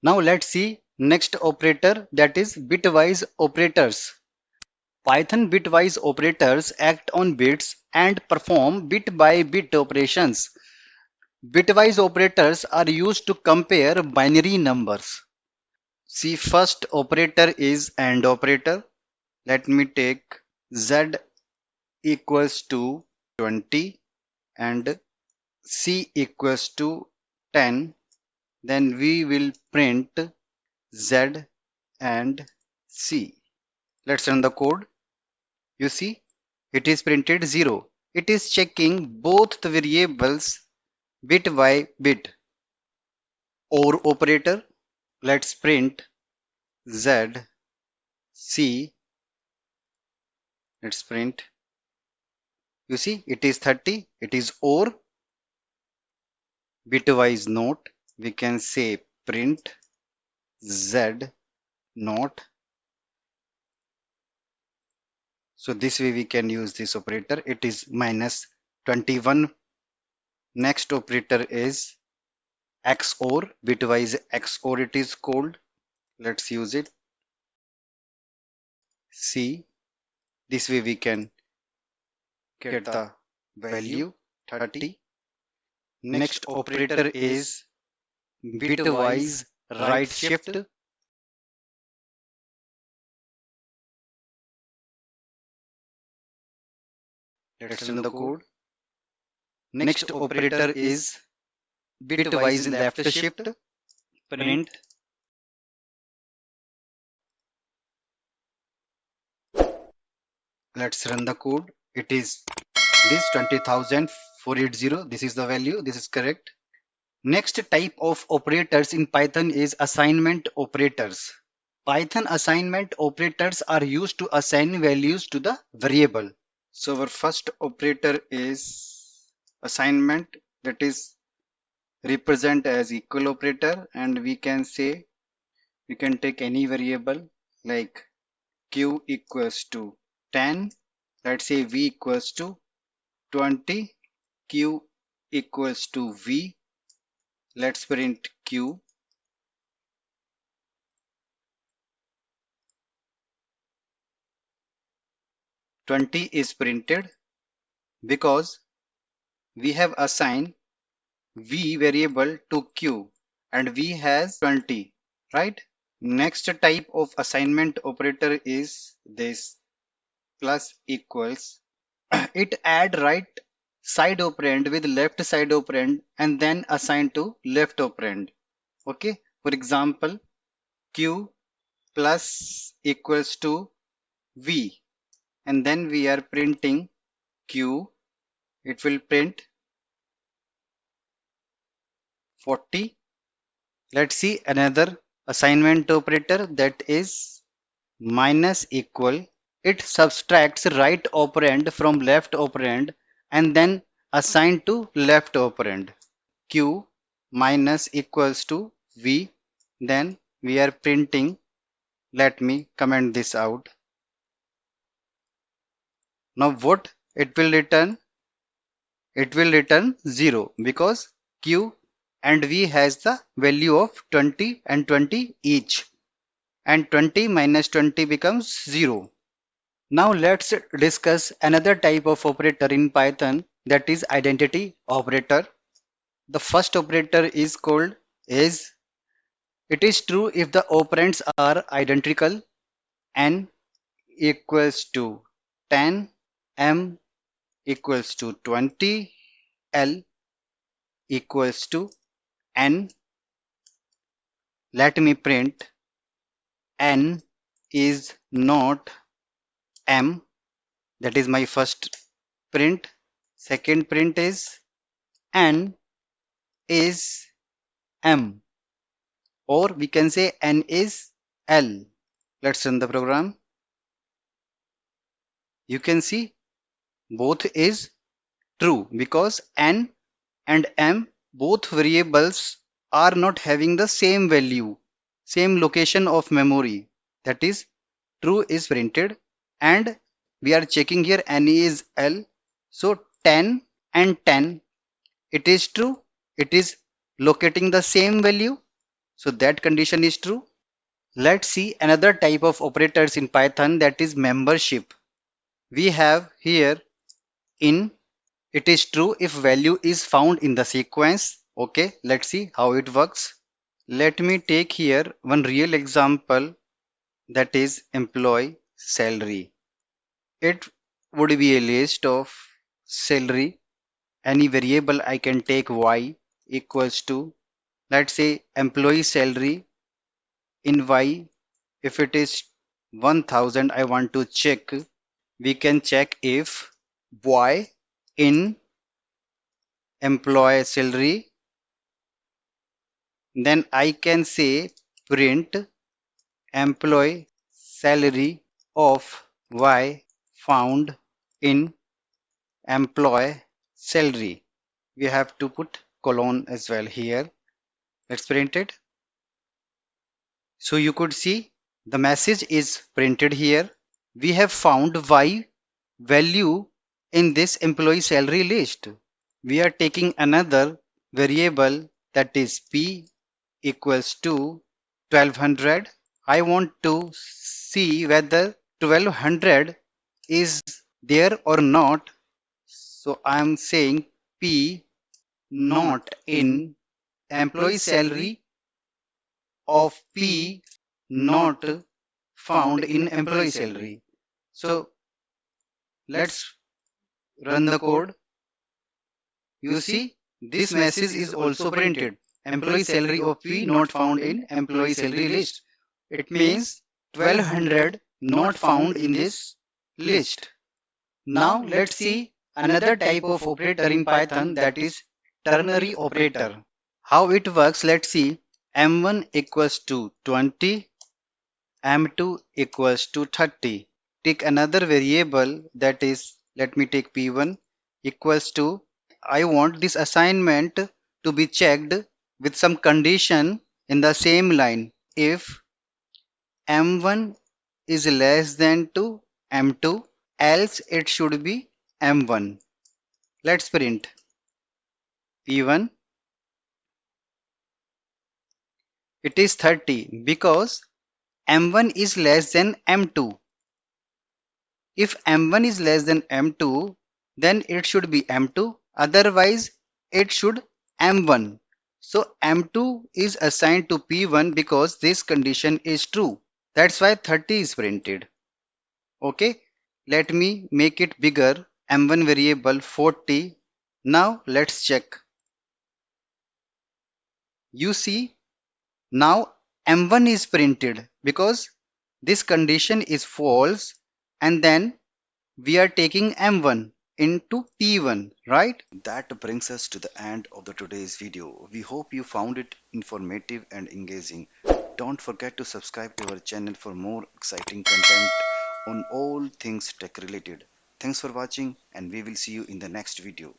Now let's see next operator, that is bitwise operators. Python bitwise operators act on bits and perform bit by bit operations. Bitwise operators are used to compare binary numbers. See, first operator is AND operator. Let me take Z equals to 20 and C equals to 10. Then we will print Z and C. Let's run the code. You see, it is printed 0. It is checking both the variables bit by bit. OR operator. Let's print Z, C. Let's print. You see, it is 30. It is OR. Bitwise note. We can say print Z not. So this way we can use this operator. It is minus 21. Next operator is XOR. Bitwise XOR it is called. Let's use it. See, this way we can get the value 30. Next operator is bitwise right shift. Let's run the code. Next operator is bitwise left shift. Print. Let's run the code. It is this 20,480. This is the value. This is correct. Next type of operators in Python is assignment operators. Python assignment operators are used to assign values to the variable. So our first operator is assignment, that is represent as equal operator, and we can say we can take any variable like q equals to 10. Let's say v equals to 20. Q equals to v. Let's print q. "20" is printed because we have assigned v variable to q and v has 20, right? Next type of assignment operator is this plus equals. It add right side operand with left side operand and then assign to left operand. Okay, for example, q plus equals to v, and then we are printing q. It will print 40. Let's see another assignment operator, that is minus equal. It subtracts right operand from left operand and then assign to left operand. Q minus equals to v. Then we are printing. Let me comment this out. Now what it will return? It will return 0 because q and v has the value of 20 and 20 each, and 20 minus 20 becomes 0. Now let's discuss another type of operator in Python, that is identity operator. The first operator is called is. It is true if the operands are identical. N equals to 10, M equals to 20, L equals to N. Let me print N is not M. That is my first print. Second print is N is M, or we can say N is L. Let's run the program. You can see both is true because N and M, both variables, are not having the same value, same location of memory. That is, true is printed, and we are checking here N is L. So 10 and 10, it is true. It is locating the same value. So that condition is true. Let's see another type of operators in Python, that is membership. We have here in, it is true if value is found in the sequence. Okay, let's see how it works. Let me take here one real example, that is employee salary. It would be a list of salary. Any variable I can take y equals to, let's say employee salary in y. If it is 1000, I want to check. We can check if y in employee salary, then I can say print employee salary of y found in employee salary. We have to put colon as well here. Let's print it. So you could see the message is printed here. We have found y value in this employee salary list. We are taking another variable, that is p equals to 1200. I want to see whether 1200 is there or not. So I am saying p not in employee salary of p not found in employee salary. So let's run the code. You see, this message is also printed. Employee salary of P not found in employee salary list. It means 1200 not found in this list. Now let's see another type of operator in Python, that is ternary operator. How it works, let's see. M1 equals to 20, M2 equals to 30. Take another variable, that is, let me take P1 equals to, I want this assignment to be checked with some condition in the same line. If M1 is less than to M2, else it should be M1. Let's print P1. It is 30 because M1 is less than M2. If M1 is less than M2, then it should be M2. Otherwise, it should M1. So M2 is assigned to P1 because this condition is true. That's why 30 is printed. Okay. Let me make it bigger. M1 variable 40. Now let's check. You see, now M1 is printed because this condition is false, and then we are taking M1 into P1, right? That brings us to the end of the today's video. We hope you found it informative and engaging. Don't forget to subscribe to our channel for more exciting content on all things tech related. Thanks for watching, and we will see you in the next video.